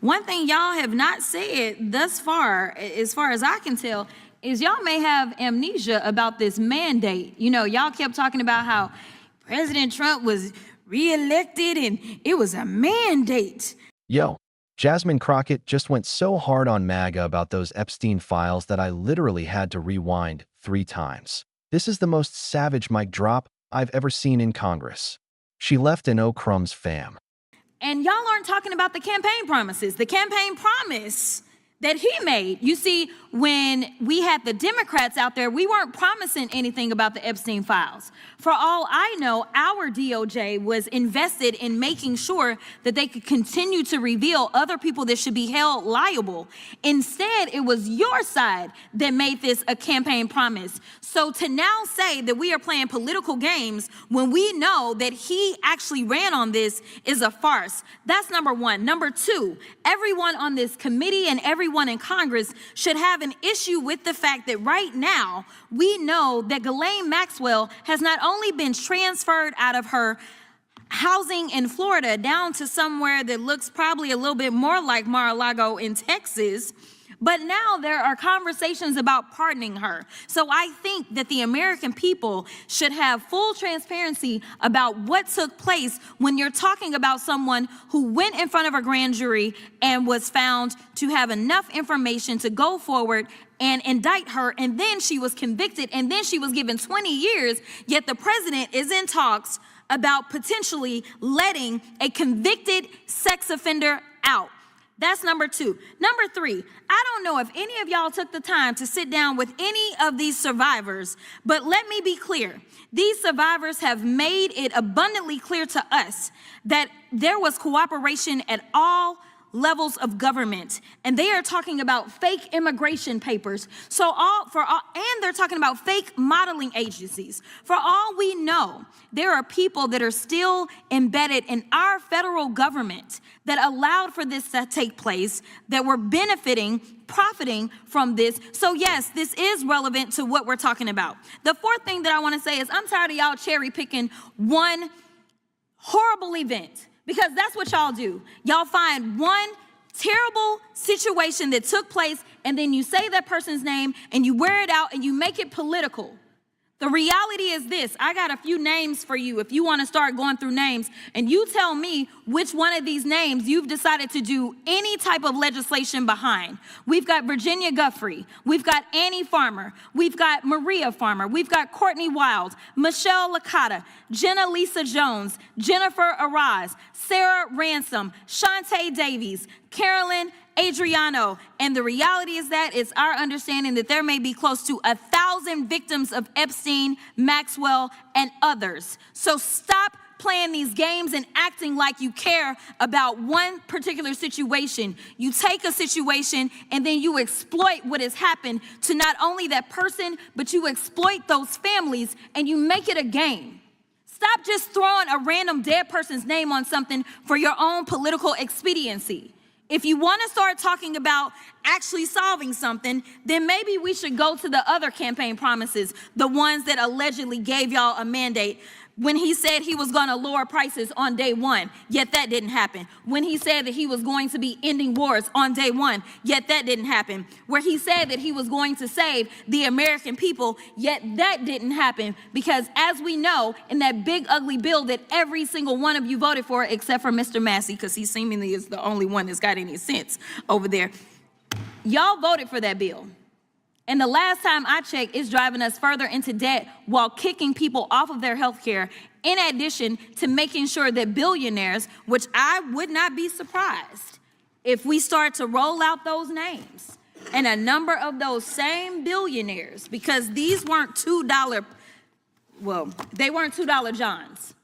One thing y'all have not said thus far as I can tell, is y'all may have amnesia about this mandate. You know, y'all kept talking about how President Trump was reelected and it was a mandate. Yo, Jasmine Crockett just went so hard on MAGA about those Epstein files that I literally had to rewind 3 times. This is the most savage mic drop I've ever seen in Congress. She left an oh crumbs fam. And y'all aren't talking about the campaign promises. The campaign promise that he made. You see, when we had the Democrats out there, we weren't promising anything about the Epstein files. For all I know, our DOJ was invested in making sure that they could continue to reveal other people that should be held liable. Instead, it was your side that made this a campaign promise. So to now say that we are playing political games when we know that he actually ran on this is a farce. That's number one. Number two, everyone on this committee and everyone in Congress should have an issue with the fact that right now we know that Ghislaine Maxwell has not only been transferred out of her housing in Florida down to somewhere that looks probably a little bit more like Mar-a-Lago in Texas, but now there are conversations about pardoning her. So I think that the American people should have full transparency about what took place when you're talking about someone who went in front of a grand jury and was found to have enough information to go forward and indict her, and then she was convicted, and then she was given 20 years, yet the president is in talks about potentially letting a convicted sex offender out. That's number two. Number three, I don't know if any of y'all took the time to sit down with any of these survivors, but let me be clear. These survivors have made it abundantly clear to us that there was cooperation at all levels of government, and they are talking about fake immigration papers. And they're talking about fake modeling agencies. For all we know, there are people that are still embedded in our federal government that allowed for this to take place, that were profiting from this. So yes, this is relevant to what we're talking about. The fourth thing that I want to say is I'm tired of y'all cherry picking one horrible event, because that's what y'all do. Y'all find one terrible situation that took place, and then you say that person's name and you wear it out and you make it political. The reality is this. I got a few names for you if you want to start going through names, and you tell me which one of these names you've decided to do any type of legislation behind. We've got Virginia Guthrie. We've got Annie Farmer. We've got Maria Farmer. We've got Courtney Wild, Michelle Licata, Jenna Lisa Jones, Jennifer Araz, Sarah Ransom, Shantae Davies, Carolyn Adriano. And the reality is that it's our understanding that there may be close to 1,000 victims of Epstein, Maxwell, and others. So stop playing these games and acting like you care about one particular situation. You take a situation and then you exploit what has happened to not only that person, but you exploit those families and you make it a game. Stop just throwing a random dead person's name on something for your own political expediency. If you want to start talking about actually solving something, then maybe we should go to the other campaign promises, the ones that allegedly gave y'all a mandate. When he said he was going to lower prices on day one, yet that didn't happen. When he said that he was going to be ending wars on day one, yet that didn't happen. Where he said that he was going to save the American people, yet that didn't happen. Because as we know, in that big ugly bill that every single one of you voted for, except for Mr. Massey, because he seemingly is the only one that's got any sense over there, y'all voted for that bill. And the last time I checked, it's driving us further into debt while kicking people off of their health care, in addition to making sure that billionaires, which I would not be surprised if we start to roll out those names, and a number of those same billionaires, because these weren't $2, well, they weren't $2 Johns.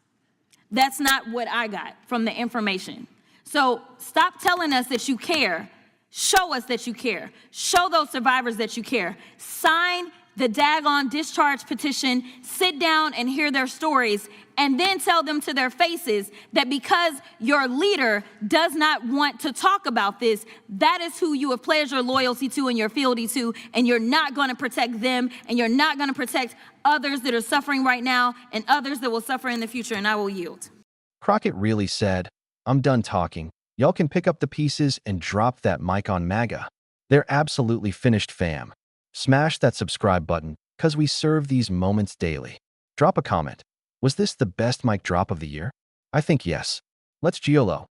That's not what I got from the information. So stop telling us that you care. Show us that you care. Show those survivors that you care. Sign the daggone discharge petition, sit down and hear their stories, and then tell them to their faces that because your leader does not want to talk about this, that is who you have pledged your loyalty to and your fealty to, and you're not going to protect them, and you're not going to protect others that are suffering right now and others that will suffer in the future, and I will yield. Crockett really said, "I'm done talking. Y'all can pick up the pieces and drop that mic on MAGA. They're absolutely finished, fam. Smash that subscribe button, cause we serve these moments daily. Drop a comment. Was this the best mic drop of the year? I think yes. Let's GOLO.